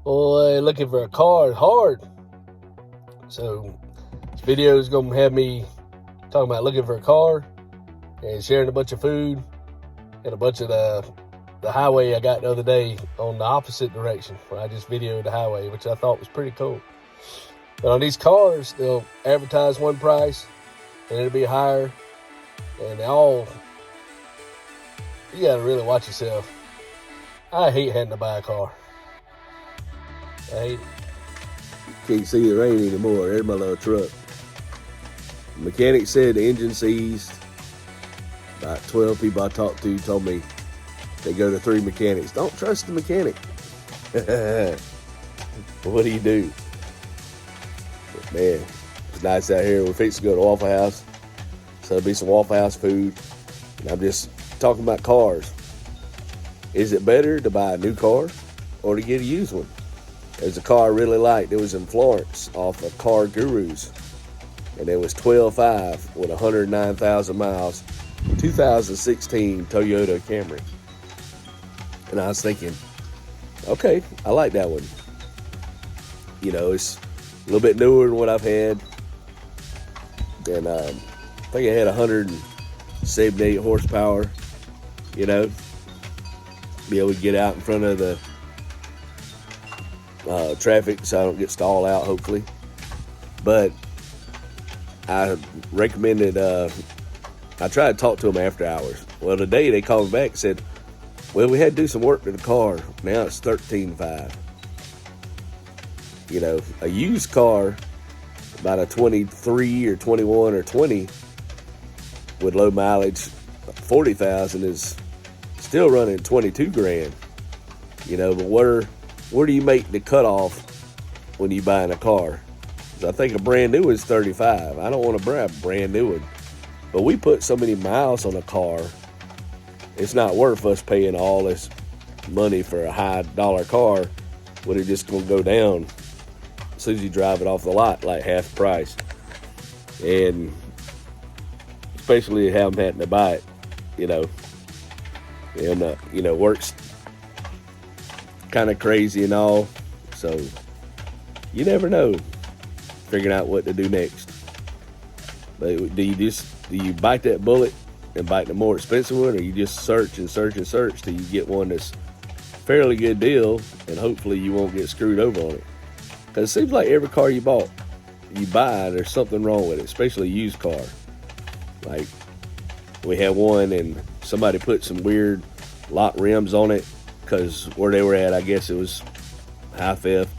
Boy, looking for a car is hard. So this video is gonna have me talking about looking for a car and sharing a bunch of food and a bunch of the highway I got the other day on the opposite direction where I just videoed the highway, which I thought was pretty cool. But on these cars, they'll advertise one price and it'll be higher, and you gotta really watch yourself. I hate having to buy a car. I hate it. Can't see the rain anymore. There's my little truck. The mechanic said the engine seized. About 12 people I talked to told me they go to 3 mechanics. Don't trust the mechanic. What do you do? But man, it's nice out here. We're fixing to go to Waffle House. So there'll be some Waffle House food. And I'm just talking about cars. Is it better to buy a new car or to get a used one? There's a car I really liked. It was in Florence off of Car Gurus. And it was $12,500 with 109,000 miles. 2016 Toyota Camry. And I was thinking, okay, I like that one. You know, it's a little bit newer than what I've had. And I think it had 178 horsepower. You know, be able to get out in front of the traffic so I don't get stalled out, hopefully. But I recommended, I tried to talk to them after hours. Well, today they called me back and said, well, we had to do some work to the car. Now it's $13,500. You know, a used car, about a 23 or 21 or 20 with low mileage, 40,000 is still running 22 grand. You know, but where do you make the cutoff when you buying a car? I think a brand new is 35. I don't want to buy a brand new one. But we put so many miles on a car, it's not worth us paying all this money for a high dollar car when it's just going to go down as soon as you drive it off the lot, like half price. And especially how I'm having to buy it, you know. And, you know, work's kind of crazy and all. So you never know figuring out what to do next. But do you bite that bullet and bite the more expensive one, or you just search and search and search till you get one that's fairly good deal, and hopefully you won't get screwed over on it? Because it seems like every car you buy, there's something wrong with it, especially a used car. Like, we had one and somebody put some weird lock rims on it because where they were at, I guess it was high theft,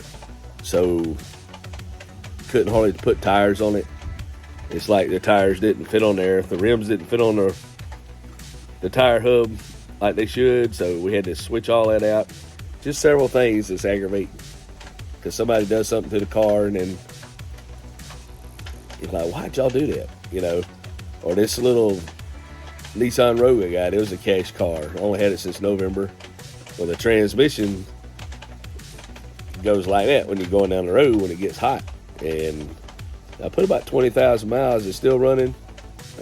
so couldn't hardly put tires on it. It's like the tires didn't fit on there. The rims didn't fit on the tire hub like they should, so we had to switch all that out. Just several things that's aggravating, because somebody does something to the car and then you're like, why'd y'all do that? You know, or this little Nissan Rogue I got, it was a cash car. I only had it since November. Well, the transmission goes like that when you're going down the road when it gets hot. And I put about 20,000 miles. It's still running.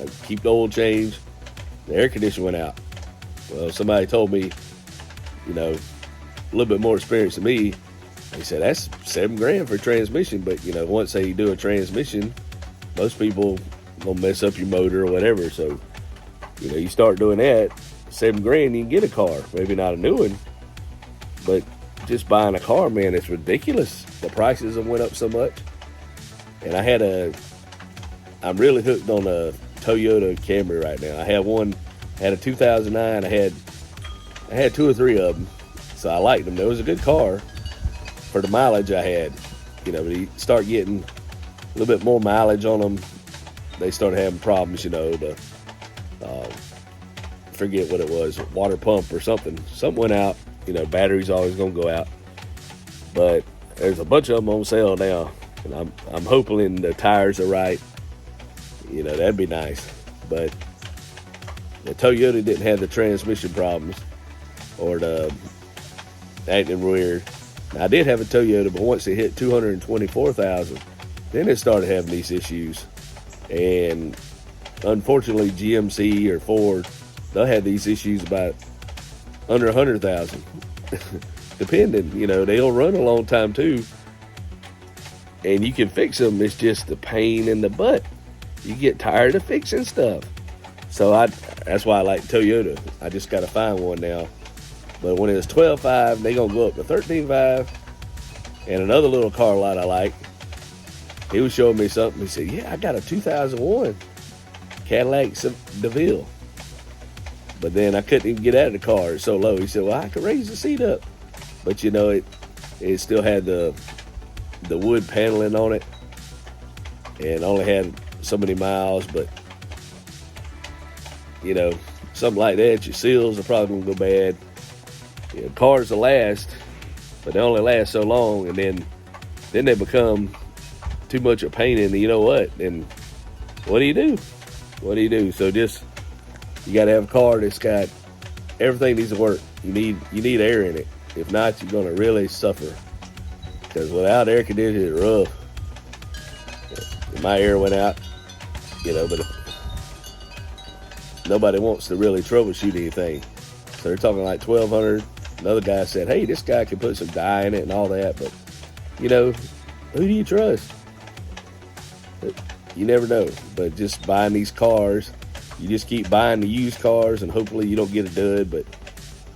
I keep the oil change. The air conditioner went out. Well, somebody told me, you know, a little bit more experience than me. They said, that's $7 grand for a transmission. But, you know, once they do a transmission, most people gonna mess up your motor or whatever. So, you know, you start doing that, $7 grand, you can get a car. Maybe not a new one, but just buying a car, man, it's ridiculous. The prices have went up so much. And I'm really hooked on a Toyota Camry right now. I had a 2009. I had 2 or 3 of them, so I liked them. It was a good car for the mileage I had. You know, but you start getting a little bit more mileage on them, they started having problems. You know, forget what it was, water pump or something. Something went out. You know, battery's always gonna go out. But there's a bunch of them on sale now. And I'm hoping the tires are right. You know, that'd be nice. But the Toyota didn't have the transmission problems or the acting weird. Now, I did have a Toyota, but once it hit 224,000, then it started having these issues. And unfortunately, GMC or Ford, they'll have these issues about under 100,000. depending. You know, they'll run a long time too. And you can fix them. It's just the pain in the butt. You get tired of fixing stuff. So that's why I like Toyota. I just got to find one now. But when it was 12.5, they going to go up to 13.5. And another little car lot I like, he was showing me something. He said, yeah, I got a 2001 Cadillac DeVille. But then I couldn't even get out of the car. It's so low. He said, well, I could raise the seat up. But, you know, it still had the wood paneling on it. And only had so many miles. But, you know, something like that, your seals are probably going to go bad. You know, cars will last, but they only last so long, and then they become too much of a pain in. You know what? And what do you do? What do you do? So you got to have a car that's got everything needs to work. You need air in it. If not, you're gonna really suffer. Because without air conditioning, it's rough. My air went out, you know, but nobody wants to really troubleshoot anything. So they're talking like $1,200. Another guy said, hey, this guy can put some dye in it and all that. But, you know, who do you trust? You never know. But just buying these cars, you just keep buying the used cars and hopefully you don't get a dud. But,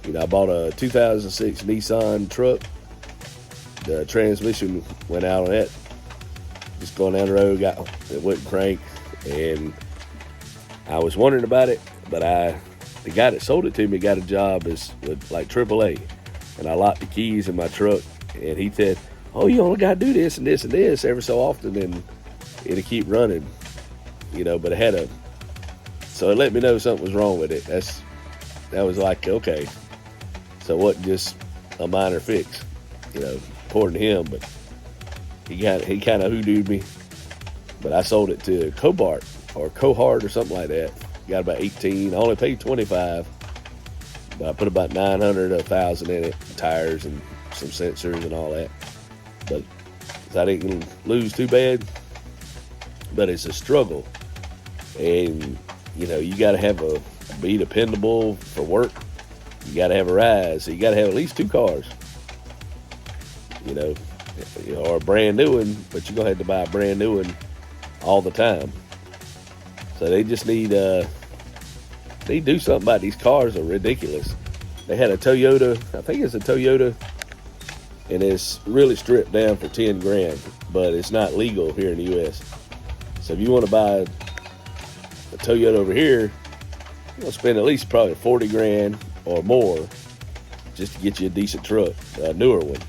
you know, I bought a 2006 Nissan truck. The transmission went out on that. Just going down the road, it wouldn't crank. And I was wondering about it, but the guy that sold it to me got a job with like AAA, and I locked the keys in my truck, and he said, oh, you only got to do this and this and this every so often, and it'll keep running, you know. But so it let me know something was wrong with it. That was like, okay, so it wasn't just a minor fix, you know, according to him. But he kind of hoodooed me. But I sold it to Cobart or Cohart or something like that. Got about 18. I only paid 25, but I put about 900 or 1,000 in it, tires and some sensors and all that. But I didn't lose too bad. But it's a struggle, and you know, you got to be dependable for work. You got to have a ride, so you got to have at least 2 cars. You know, or a brand new one, but you're gonna have to buy a brand new one all the time. So they just need to do something about these cars. Are ridiculous. They had a Toyota, I think it's a Toyota, and it's really stripped down for 10 grand, but it's not legal here in the U.S. So if you want to buy a Toyota over here, you're gonna spend at least probably 40 grand or more just to get you a decent truck, a newer one.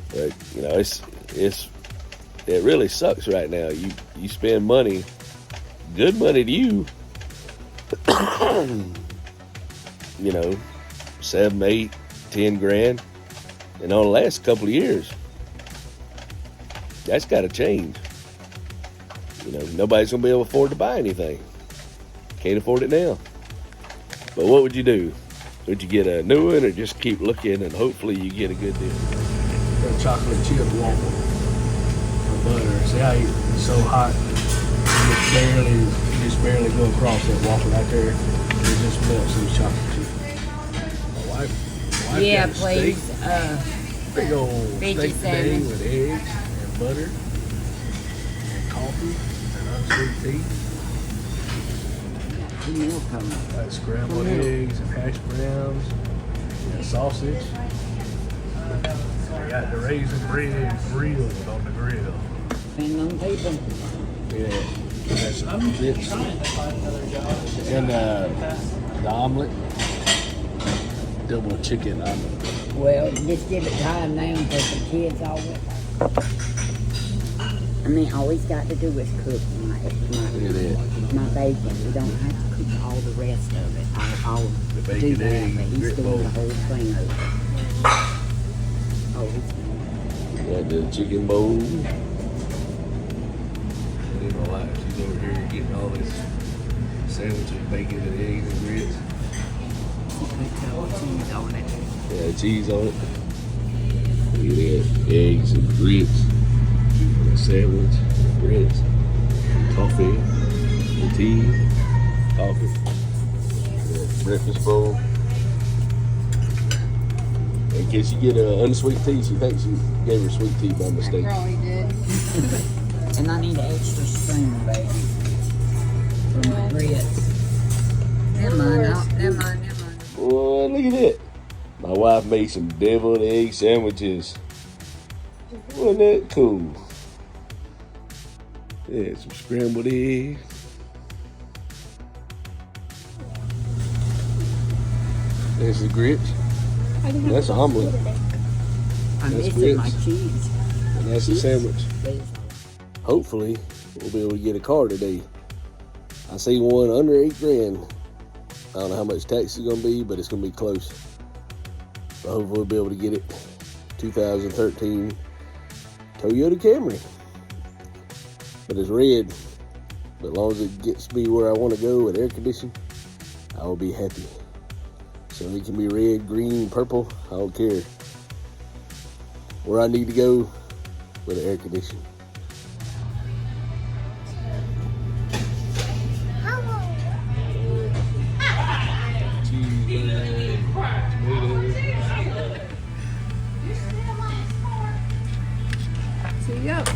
But you know, it really sucks right now. You spend money, good money to you, you know, 7, 8, 10 grand, and on the last couple of years, that's got to change. You know, nobody's gonna be able to afford to buy anything. Can't afford it now. But what would you do? Would you get a new one, or just keep looking and hopefully you get a good deal? A chocolate chip waffle for butter. See how it's so hot? You just barely go across that waffle right there. It just melts those chocolate chips. My wife Yeah, got a please. steak, big old veggie steak today salmon. with eggs and butter and coffee and unsweet tea. Got scrambled eggs and hash browns and sausage. I got the raisin bread grilled on the grill. And them people. Yeah, that's some bits. And the omelet, double chicken omelet. Well, just give it time now because the kids always. I mean, all he's got to do is cook my bacon. We don't have to cook all the rest of it. I'll The do bacon, that, egg, but he's grit doing bowl. the whole thing over. Oh, he's doing Got the chicken bowl. And then my wife, she's over here getting all this sandwiches, bacon and eggs and grits. put cheese on it. Yeah, cheese on it. Look at that. Eggs and grits. And a sandwich, grits, coffee, and tea, coffee. Yeah, breakfast bowl. Egg Can she get a unsweet tea? She thinks she gave her sweet tea by mistake. Probably did. And I need an extra spoon, baby. For my grits. Never mind. Boy, look at that. My wife made some deviled egg sandwiches. Wasn't that cool? Yeah, some scrambled eggs. There's the grits. That's an omelet. I'm That's missing my grits. cheese. And that's a sandwich. Please. Hopefully, we'll be able to get a car today. I see one under $8,000. I don't know how much tax is gonna be, but it's gonna be close. So hopefully we'll be able to get it. 2013 Toyota Camry. But it's red. But as long as it gets me where I want to go with air conditioning, I will be happy. So it can be red, green, purple, I don't care. Where I need to go with the air conditioning. Yep.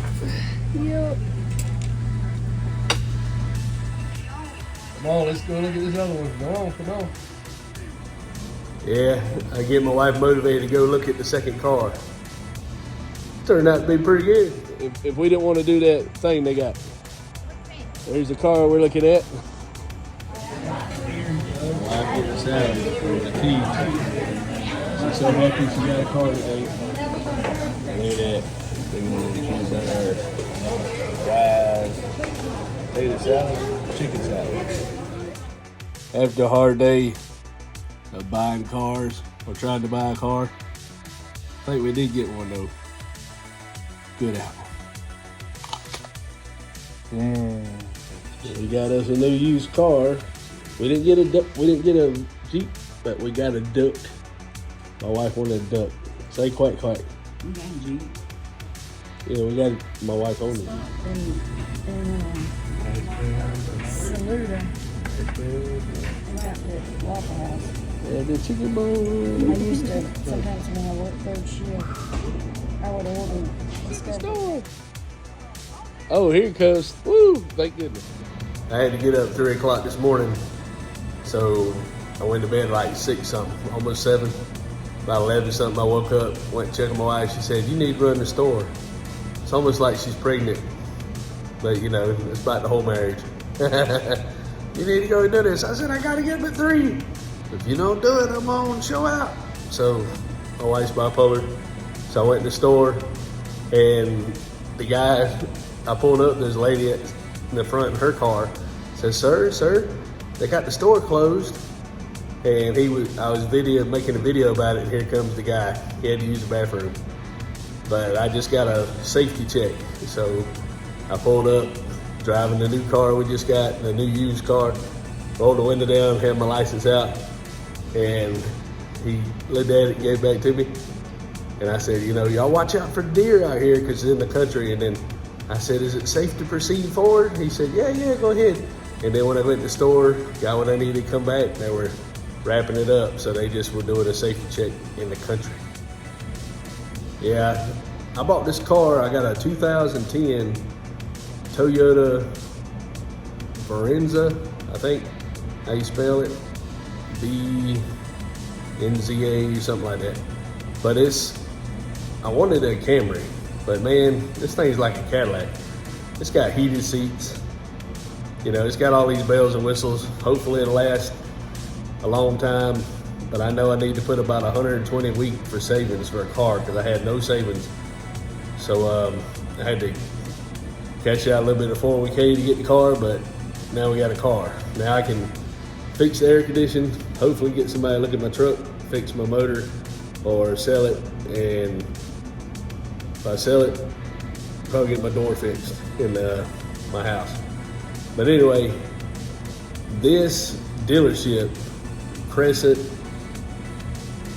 Come on, let's go look at this other one. Come on. Yeah, I get my wife motivated to go look at the second car. Turned out to be pretty good. If we didn't want to do that thing they got. There's the car we're looking at. Wife getting us out for the tea. She's so happy she got a car today. Look at that. Big one cheese on there. Fries. Potato salad. Chicken salad. After a hard day of buying cars or trying to buy a car, I think we did get one though. Good apple. We got us a new used car. We didn't get a Jeep, but we got a duck. My wife wanted a duck. Say quack quack. You got a Jeep. Yeah, we got my wife on it. Saluda. I got the Waffle House. Yeah, the chicken I bone. used to, sometimes when I worked third shift, I would order stuff. Oh, here it comes. Woo, thank goodness. I had to get up 3 o'clock this morning, so I went to bed like 6 something, almost 7. About 11 something, I woke up, went to check on my wife. She said, "You need to run the store." It's almost like she's pregnant, but you know, it's about the whole marriage. "You need to go and do this." I said, "I gotta get up at 3. If you don't do it, I'm gonna show out." So my wife's bipolar, so I went to the store, and the guy, I pulled up, there's a lady in the front in her car, says, sir, they got the store closed. And I was making a video about it, and here comes the guy. He had to use the bathroom. But I just got a safety check. So I pulled up, driving the new car we just got, the new used car, rolled the window down, had my license out, and he looked at it and gave it back to me. And I said, y'all watch out for deer out here because it's in the country. And then I said, "Is it safe to proceed forward?" He said, yeah, go ahead. And then when I went to the store, got what I needed to come back, they were wrapping it up. So they just were doing a safety check in the country. Yeah, I bought this car. I got a 2010 Toyota Venza, I think how you spell it. BNZA, something like that. But I wanted a Camry, but man, this thing's like a Cadillac. It's got heated seats. It's got all these bells and whistles. Hopefully it'll last a long time, but I know I need to put about 120 a week for savings for a car because I had no savings. So I had to cash out a little bit of 401k to get the car, but now we got a car. Now I can fix the air conditioning, hopefully get somebody to look at my truck, fix my motor, or sell it. And if I sell it, probably get my door fixed in my house. But anyway, this dealership, Crescent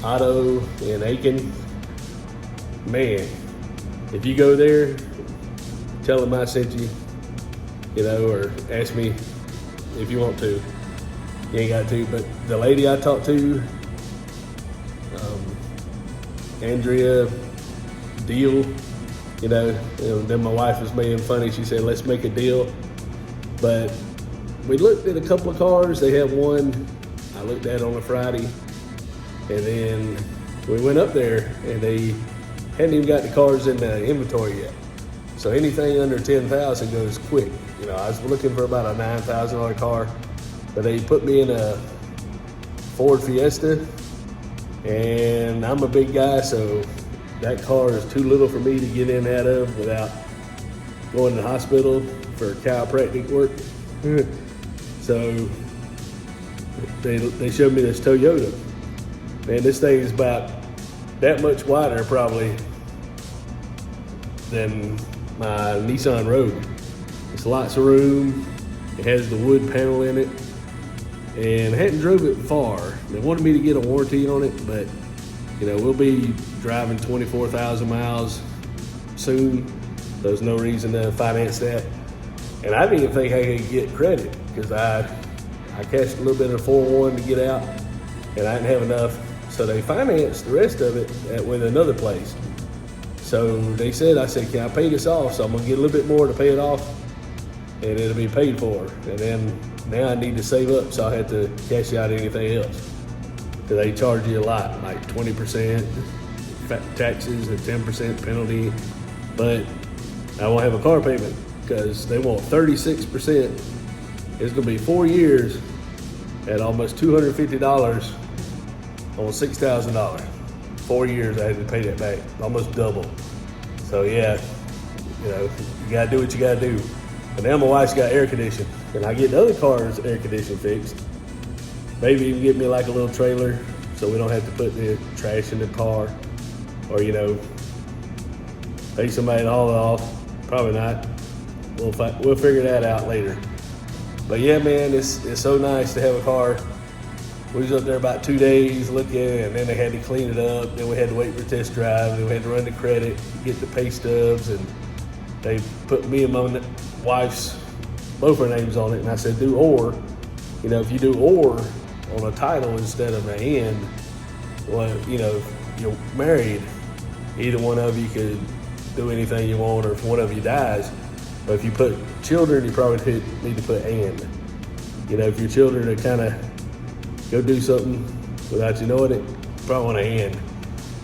Auto in Aiken, man, if you go there, tell them I sent you, or ask me if you want to. You ain't got to, but the lady I talked to, Andrea deal. Then my wife was being funny. She said, let's make a deal. But we looked at a couple of cars. They had one I looked at on a Friday. And then we went up there and they hadn't even got the cars in the inventory yet. So anything under 10,000 goes quick. I was looking for about a $9,000 car, but they put me in a Ford Fiesta, and I'm a big guy, so that car is too little for me to get in and out of without going to the hospital for chiropractic work. So they showed me this Toyota. Man, this thing is about that much wider probably than my Nissan Rogue. It's lots of room. It has the wood panel in it. And I hadn't drove it far. They wanted me to get a warranty on it, but we'll be driving 24,000 miles soon. There's no reason to finance that. And I didn't even think I could get credit because I cashed a little bit of 401 to get out, and I didn't have enough. So they financed the rest of it with another place. So I said, can I pay this off? So I'm gonna get a little bit more to pay it off, and it'll be paid for. And then now I need to save up, so I have to cash out anything else. Because they charge you a lot, like 20% taxes and 10% penalty. But I won't have a car payment because they want 36%. It's gonna be 4 years at almost $250 on $6,000. 4 years I had to pay that back, almost double. So yeah, you gotta do what you gotta do. And now my wife's got air conditioning, and I get the other car's air conditioning fixed. Maybe even get me like a little trailer so we don't have to put the trash in the car, or pay somebody to haul it off. Probably not. We'll figure that out later. But yeah, man, it's so nice to have a car. We was up there about 2 days looking, and then they had to clean it up. Then we had to wait for test drive. Then we had to run the credit, get the pay stubs, and they put me and my wife's both our names on it. And I said, do or. If you do or on a title instead of an and, well, if you're married, either one of you could do anything you want, or if one of you dies. But if you put children, you probably need to put and. If your children are kind of go do something without you knowing it, you probably want to end.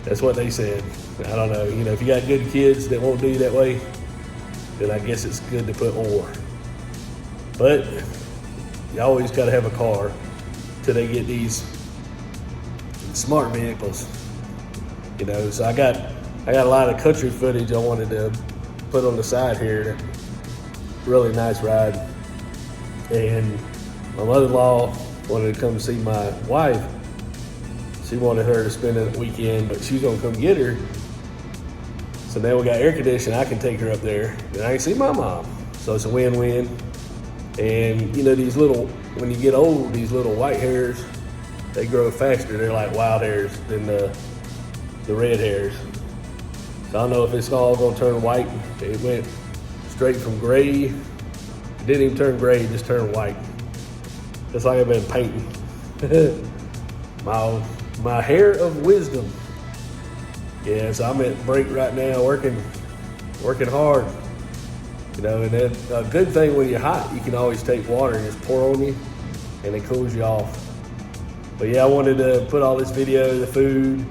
That's what they said. I don't know. If you got good kids that won't do you that way, then I guess it's good to put or. But you always got to have a car till they get these smart vehicles. So I got a lot of country footage I wanted to put on the side here. Really nice ride. And my mother-in-law wanted to come see my wife. She wanted her to spend a weekend, but she's gonna come get her. So now we got air conditioning. I can take her up there, and I can see my mom. So it's a win-win. And these little, when you get old, these little white hairs, they grow faster. They're like wild hairs than the red hairs. So I don't know if it's all gonna turn white. It went straight from gray. It didn't even turn gray, it just turned white. Just like I've been painting. my hair of wisdom. Yeah, so I'm at break right now, working hard. And then a good thing when you're hot, you can always take water and just pour on you, and it cools you off. But yeah, I wanted to put all this video of the food.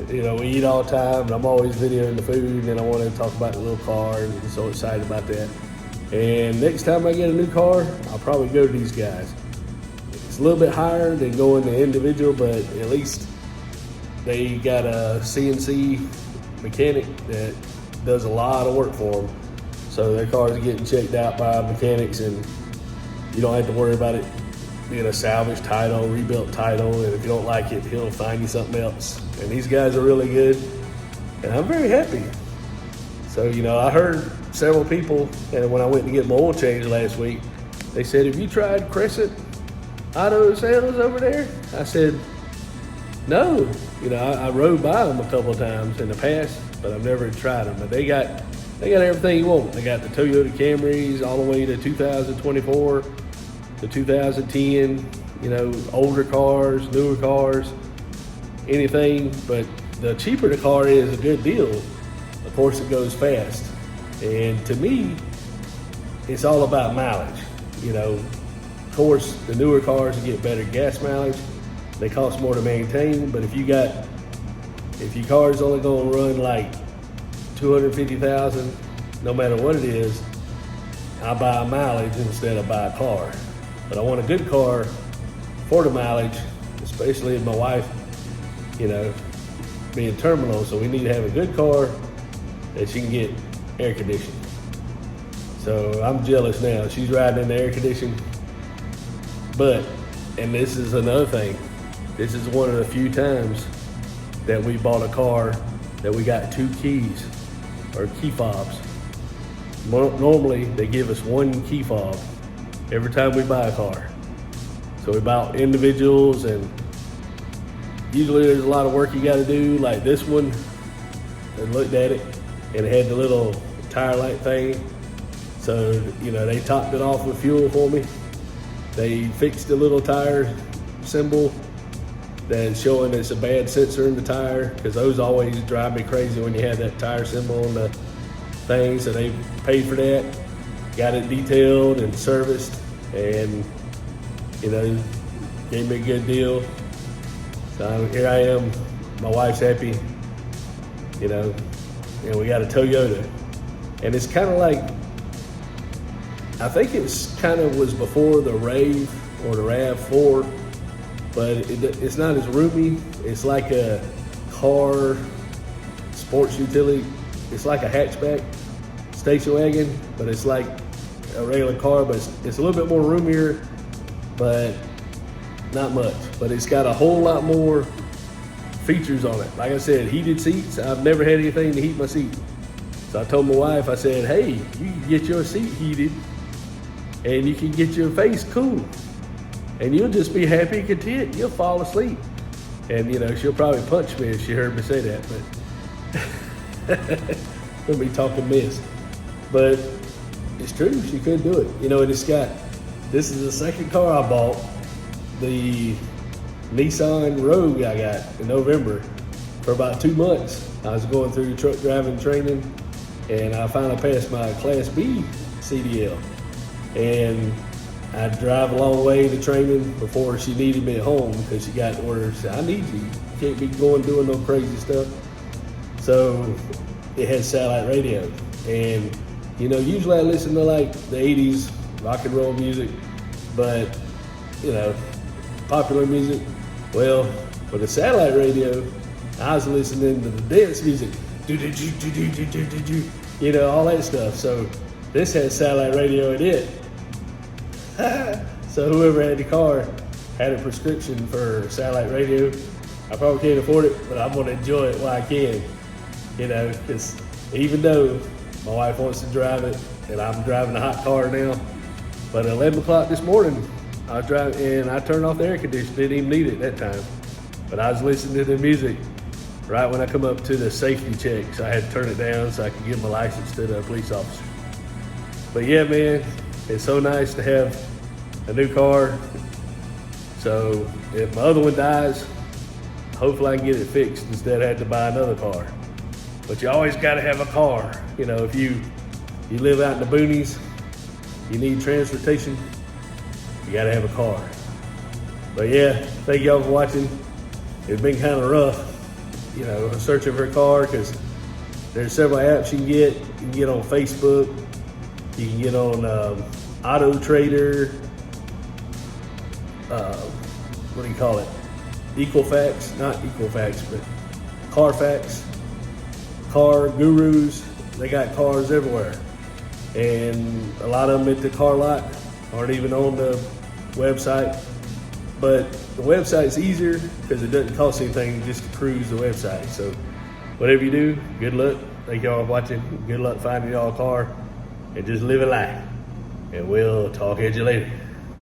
We eat all the time, and I'm always videoing the food, and I wanted to talk about the little car, and I'm so excited about that. And next time I get a new car, I'll probably go to these guys. It's a little bit higher than going to individual, but at least they got a CNC mechanic that does a lot of work for them. So their cars are getting checked out by mechanics, and you don't have to worry about it being a salvage title, rebuilt title, and if you don't like it, he'll find you something else. And these guys are really good, and I'm very happy. So, I heard several people, and when I went to get my oil change last week, they said, have you tried Crescent Auto Sales over there? I said, no. I rode by them a couple of times in the past, but I've never tried them. But they got everything you want. They got the Toyota Camrys all the way to 2024 to 2010, older cars, newer cars, anything. But the cheaper the car is, a good deal. Of course, it goes fast. And to me, it's all about mileage. You know, of course, the newer cars get better gas mileage. They cost more to maintain, but if your car's only gonna run like 250,000, no matter what it is, I buy a mileage instead of buy a car. But I want a good car for the mileage, especially if my wife, you know, being terminal, so we need to have a good car that she can get air conditioning. So I'm jealous now. She's riding in the air conditioning. But, and this is another thing, this is one of the few times that we bought a car that we got 2 keys or key fobs. Normally they give us 1 key fob every time we buy a car. So we bought individuals, and usually there's a lot of work you got to do. Like this one, I looked at it and it had the little tire light thing. So, you know, they topped it off with fuel for me. They fixed the little tire symbol that's showing it's a bad sensor in the tire, because those always drive me crazy when you have that tire symbol on the thing. So they paid for that, got it detailed and serviced, and, you know, gave me a good deal. So here I am, my wife's happy, you know, and we got a Toyota. And it's kind of like, I think it's kind of was before the Rave or the RAV4, but it's not as roomy. It's like a car, sports utility. It's like a hatchback station wagon, but it's like a regular car, but it's a little bit more roomier, but not much. But it's got a whole lot more features on it. Like I said, heated seats. I've never had anything to heat my seat. So I told my wife, I said, hey, you can get your seat heated and you can get your face cool, and you'll just be happy and content. You'll fall asleep. And, you know, she'll probably punch me if she heard me say that, but we'll be talking mess. But it's true, she could do it. You know, and this is the second car I bought, the Nissan Rogue I got in November. For about 2 months, I was going through truck driving training, and I finally passed my Class B CDL. And I drive a long way to training before she needed me at home, because she got orders. Said, I need you. You can't be going doing no crazy stuff. So it had satellite radio. And, you know, usually I listen to like the 80s rock and roll music, but, you know, popular music. Well, with the satellite radio, I was listening to the dance music. You know, all that stuff. So this has satellite radio in it. So whoever had the car had a prescription for satellite radio. I probably can't afford it, but I'm going to enjoy it while I can. You know, because even though my wife wants to drive it, and I'm driving a hot car now, but at 11 o'clock this morning, I was driving, and I turned off the air conditioner. Didn't even need it that time. But I was listening to the music right when I come up to the safety check, so I had to turn it down so I could give my license to the police officer. But yeah, man, it's so nice to have a new car. So if my other one dies, hopefully I can get it fixed instead of having to buy another car. But you always got to have a car. You know, if you live out in the boonies, you need transportation, you got to have a car. But yeah, thank y'all for watching. It's been kind of rough, you know, searching for a car, because there's several apps you can get. You can get on Facebook. You can get on Auto Trader. What do you call it? Equifax, not Equifax, but Carfax, Car Gurus. They got cars everywhere, and a lot of them at the car lot aren't even on the website. But the website's easier because it doesn't cost anything just to cruise the website. So whatever you do, good luck. Thank y'all for watching. Good luck finding y'all a car, and just live a life. And we'll talk at you later.